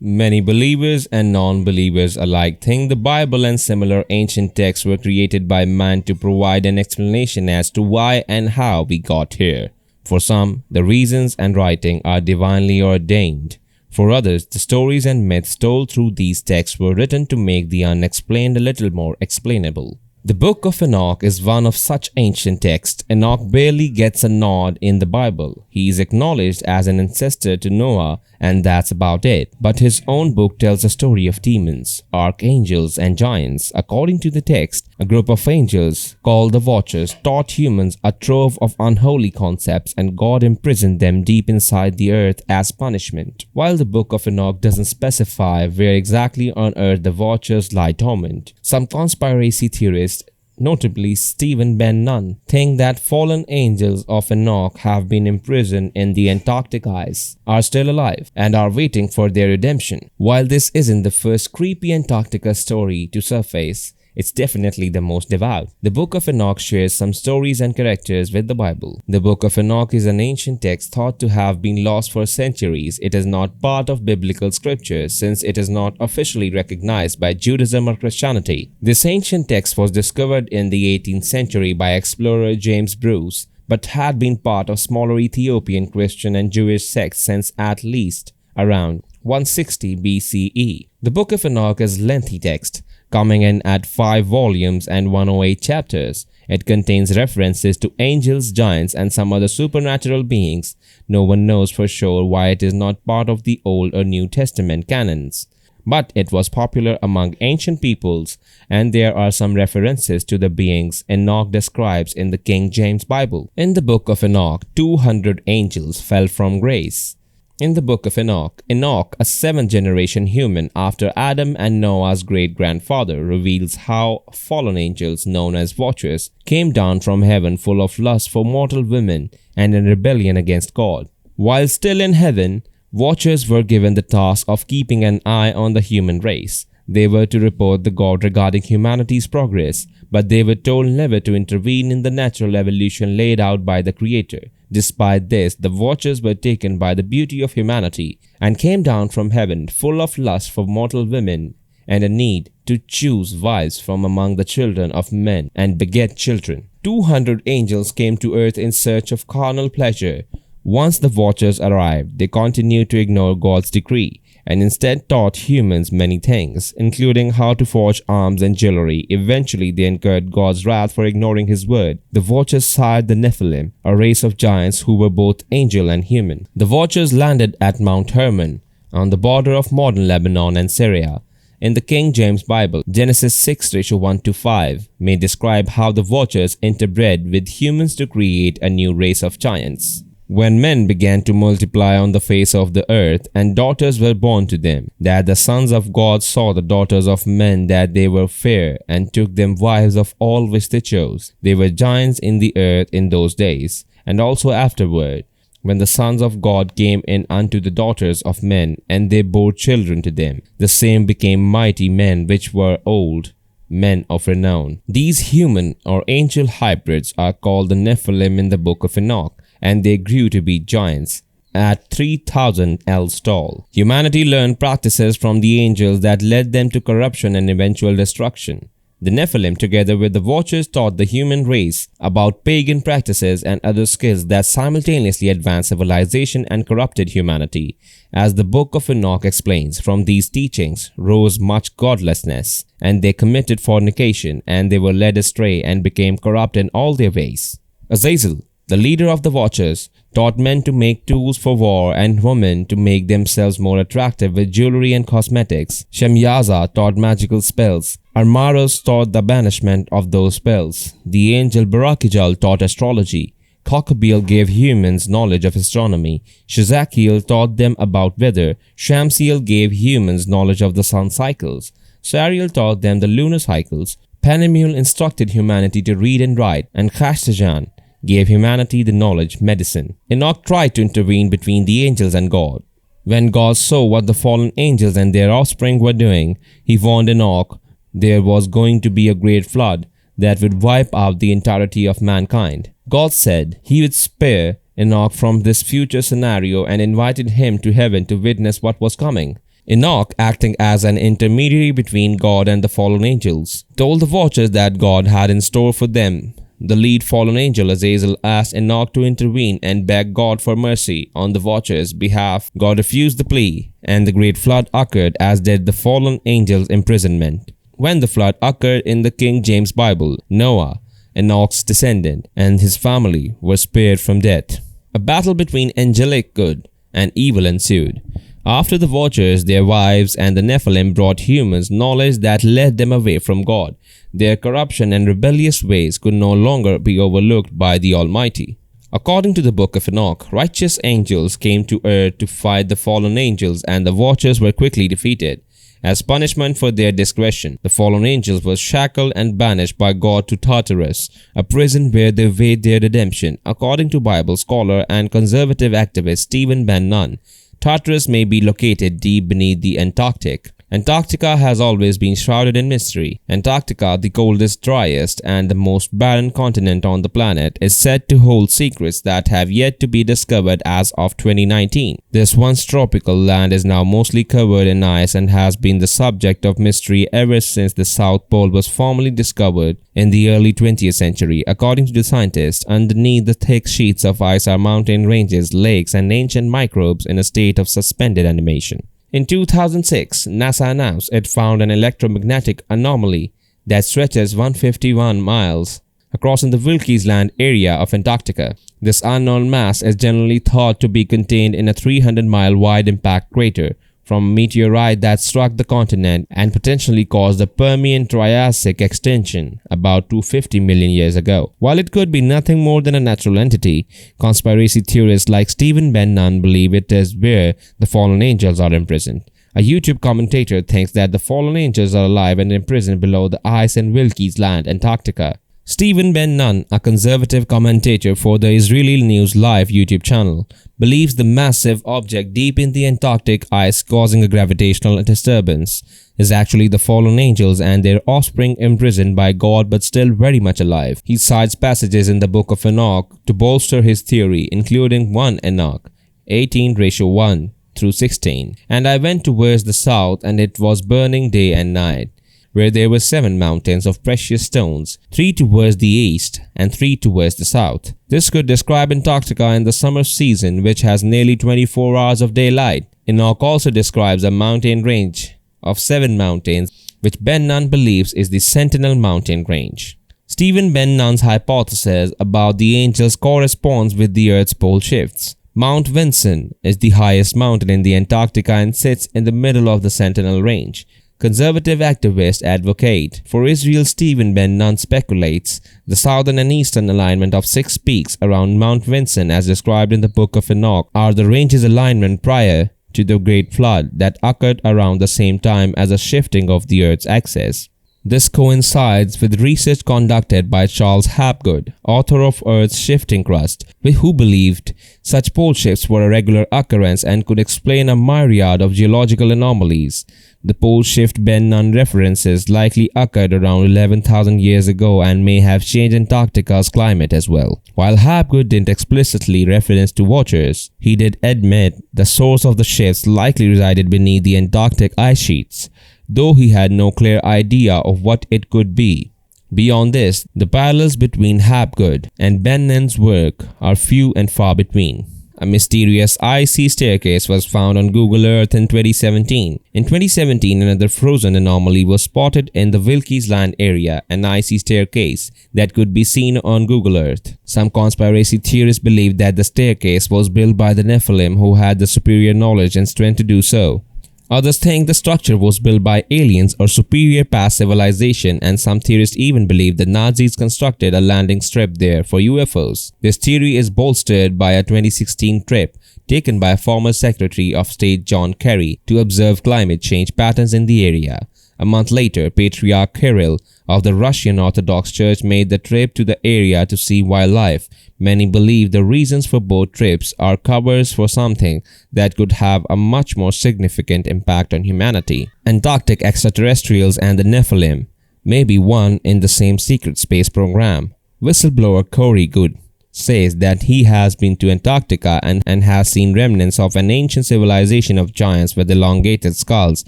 Many believers and non-believers alike think the Bible and similar ancient texts were created by man to provide an explanation as to why and how we got here. For some, the reasons and writing are divinely ordained. For others, the stories and myths told through these texts were written to make the unexplained a little more explainable. The Book of Enoch is one of such ancient texts. Enoch barely gets a nod in the Bible. He is acknowledged as an ancestor to Noah, and that's about it. But his own book tells a story of demons, archangels, and giants. According to the text, a group of angels, called the Watchers, taught humans a trove of unholy concepts, and God imprisoned them deep inside the earth as punishment. While the Book of Enoch doesn't specify where exactly on earth the Watchers lie dormant, some conspiracy theorists, notably Stephen Ben Nunn, think that fallen angels of Enoch have been imprisoned in the Antarctic ice, are still alive, and are waiting for their redemption. While this isn't the first creepy Antarctica story to surface, it's definitely the most devout. The Book of Enoch shares some stories and characters with the Bible. The Book of Enoch is an ancient text thought to have been lost for centuries. It is not part of biblical scripture since it is not officially recognized by Judaism or Christianity. This ancient text was discovered in the 18th century by explorer James Bruce, but had been part of smaller Ethiopian Christian and Jewish sects since at least around 160 BCE. The Book of Enoch is a lengthy text, coming in at 5 volumes and 108 chapters. It contains references to angels, giants, and some other supernatural beings. No one knows for sure why it is not part of the Old or New Testament canons. But it was popular among ancient peoples, and there are some references to the beings Enoch describes in the King James Bible. In the Book of Enoch, 200 angels fell from grace. In the Book of Enoch, Enoch, a 7th-generation human after Adam and Noah's great-grandfather, reveals how fallen angels, known as Watchers, came down from heaven full of lust for mortal women and in rebellion against God. While still in heaven, Watchers were given the task of keeping an eye on the human race. They were to report to God regarding humanity's progress, but they were told never to intervene in the natural evolution laid out by the Creator. Despite this, the Watchers were taken by the beauty of humanity and came down from heaven full of lust for mortal women and a need to choose wives from among the children of men and beget children. 200 angels came to earth in search of carnal pleasure. Once the Watchers arrived, they continued to ignore God's decree and instead taught humans many things, including how to forge arms and jewelry. Eventually, they incurred God's wrath for ignoring His word. The Watchers sired the Nephilim, a race of giants who were both angel and human. The Watchers landed at Mount Hermon, on the border of modern Lebanon and Syria. In the King James Bible, Genesis 6:1-5 may describe how the Watchers interbred with humans to create a new race of giants. When men began to multiply on the face of the earth, and daughters were born to them, that the sons of God saw the daughters of men that they were fair, and took them wives of all which they chose. They were giants in the earth in those days, and also afterward, when the sons of God came in unto the daughters of men, and they bore children to them. The same became mighty men which were old, men of renown. These human or angel hybrids are called the Nephilim in the Book of Enoch, and they grew to be giants at 3,000 ells tall. Humanity learned practices from the angels that led them to corruption and eventual destruction. The Nephilim, together with the Watchers, taught the human race about pagan practices and other skills that simultaneously advanced civilization and corrupted humanity. As the Book of Enoch explains, from these teachings rose much godlessness, and they committed fornication, and they were led astray and became corrupt in all their ways. Azazel, the leader of the Watchers, taught men to make tools for war and women to make themselves more attractive with jewelry and cosmetics. Shemyaza taught magical spells. Armaros taught the banishment of those spells. The angel Barakijal taught astrology. Kokabeel gave humans knowledge of astronomy. Shazakiel taught them about weather. Shamsiel gave humans knowledge of the sun cycles. Sariel taught them the lunar cycles. Panemuel instructed humanity to read and write, and Kashtajan gave humanity the knowledge medicine. Enoch tried to intervene between the angels and God. When God saw what the fallen angels and their offspring were doing, He warned Enoch there was going to be a great flood that would wipe out the entirety of mankind. God said He would spare Enoch from this future scenario and invited him to heaven to witness what was coming. Enoch, acting as an intermediary between God and the fallen angels, told the watchers that God had in store for them. The lead fallen angel Azazel asked Enoch to intervene and beg God for mercy on the watchers' behalf. God refused the plea, and the great flood occurred, as did the fallen angel's imprisonment. When the flood occurred in the King James Bible, Noah, Enoch's descendant, and his family were spared from death. A battle between angelic good and evil ensued. After the watchers, their wives, and the Nephilim brought humans knowledge that led them away from God. Their corruption and rebellious ways could no longer be overlooked by the Almighty. According to the book of Enoch, righteous angels came to earth to fight the fallen angels, and the watchers were quickly defeated. As punishment for their discretion, the fallen angels were shackled and banished by God to Tartarus, a prison where they await their redemption. According to Bible scholar and conservative activist Stephen Ben Nunn, Tartarus may be located deep beneath the Antarctic. Antarctica has always been shrouded in mystery. Antarctica, the coldest, driest, and the most barren continent on the planet, is said to hold secrets that have yet to be discovered as of 2019. This once tropical land is now mostly covered in ice and has been the subject of mystery ever since the South Pole was formally discovered in the early 20th century. According to the scientists, underneath the thick sheets of ice are mountain ranges, lakes, and ancient microbes in a state of suspended animation. In 2006, NASA announced it found an electromagnetic anomaly that stretches 151 miles across in the Wilkes Land area of Antarctica. This unknown mass is generally thought to be contained in a 300-mile wide impact crater from a meteorite that struck the continent and potentially caused the Permian-Triassic extinction about 250 million years ago. While it could be nothing more than a natural entity, conspiracy theorists like Stephen Ben Nunn believe it is where the fallen angels are imprisoned. A YouTube commentator thinks that the fallen angels are alive and imprisoned below the ice in Wilkes Land, Antarctica. Stephen Ben Nunn, a conservative commentator for the Israeli News Live YouTube channel, believes the massive object deep in the Antarctic ice causing a gravitational disturbance is actually the fallen angels and their offspring imprisoned by God but still very much alive. He cites passages in the book of Enoch to bolster his theory, including 1 Enoch 18:1 through 16. And I went towards the south, and it was burning day and night, where there were 7 mountains of precious stones, 3 towards the east and 3 towards the south. This could describe Antarctica in the summer season, which has nearly 24 hours of daylight. Enoch also describes a mountain range of 7 mountains, which Ben Nunn believes is the Sentinel Mountain Range. Stephen Ben Nunn's hypothesis about the angels corresponds with the Earth's pole shifts. Mount Vinson is the highest mountain in the Antarctica and sits in the middle of the Sentinel Range. Conservative activist advocate for Israel Stephen Ben Nunn speculates the southern and eastern alignment of 6 peaks around Mount Vinson, as described in the book of Enoch, are the range's alignment prior to the Great Flood that occurred around the same time as a shifting of the Earth's axis. This coincides with research conducted by Charles Hapgood, author of Earth's Shifting Crust, who believed such pole shifts were a regular occurrence and could explain a myriad of geological anomalies. The pole shift Ben Nunn references likely occurred around 11,000 years ago and may have changed Antarctica's climate as well. While Hapgood didn't explicitly reference to watchers, he did admit the source of the shifts likely resided beneath the Antarctic ice sheets, though he had no clear idea of what it could be. Beyond this, the parallels between Hapgood and Ben Nunn's work are few and far between. A mysterious icy staircase was found on Google Earth in 2017. In 2017, another frozen anomaly was spotted in the Wilkes Land area, an icy staircase that could be seen on Google Earth. Some conspiracy theorists believe that the staircase was built by the Nephilim, who had the superior knowledge and strength to do so. Others think the structure was built by aliens or superior past civilization, and some theorists even believe the Nazis constructed a landing strip there for UFOs. This theory is bolstered by a 2016 trip taken by former Secretary of State John Kerry to observe climate change patterns in the area. A month later, Patriarch Kirill of the Russian Orthodox Church made the trip to the area to see wildlife. Many believe the reasons for both trips are covers for something that could have a much more significant impact on humanity. Antarctic extraterrestrials and the Nephilim may be one in the same secret space program. Whistleblower Corey Goode says that he has been to Antarctica and has seen remnants of an ancient civilization of giants with elongated skulls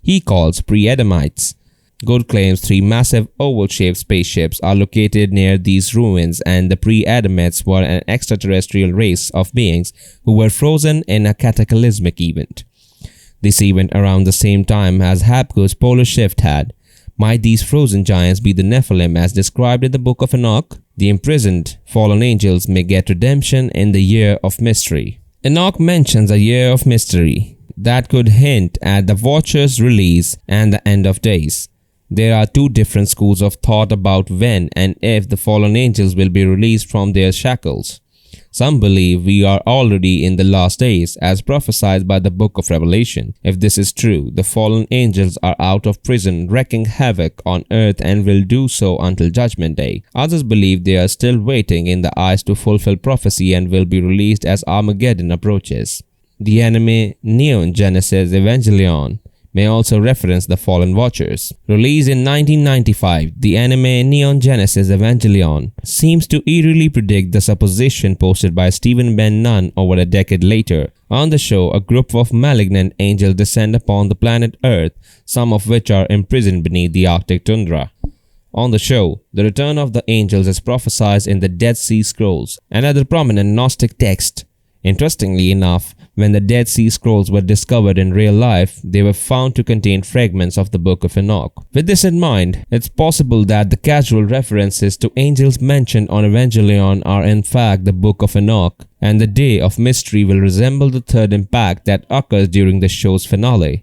he calls pre-Adamites. Good claims 3 massive oval-shaped spaceships are located near these ruins, and the pre-Adamites were an extraterrestrial race of beings who were frozen in a cataclysmic event. This event around the same time as Habakkuk's polar shift had. Might these frozen giants be the Nephilim as described in the book of Enoch? The imprisoned fallen angels may get redemption in the year of mystery. Enoch mentions a year of mystery that could hint at the Watcher's release and the end of days. There are 2 different schools of thought about when and if the fallen angels will be released from their shackles. Some believe we are already in the last days, as prophesied by the book of Revelation. If this is true, the fallen angels are out of prison, wreaking havoc on earth, and will do so until Judgment Day. Others believe they are still waiting in the eyes to fulfill prophecy and will be released as Armageddon approaches. The anime Neon Genesis Evangelion may also reference the fallen watchers. Released in 1995, the anime Neon Genesis Evangelion seems to eerily predict the supposition posted by Stephen Ben Nunn over a decade later. On the show, a group of malignant angels descend upon the planet Earth, some of which are imprisoned beneath the Arctic tundra. On the show, the return of the angels is prophesied in the Dead Sea Scrolls, another prominent Gnostic text. Interestingly enough, when the Dead Sea Scrolls were discovered in real life, they were found to contain fragments of the Book of Enoch. With this in mind, it's possible that the casual references to angels mentioned on Evangelion are in fact the Book of Enoch, and the Day of Mystery will resemble the third impact that occurs during the show's finale.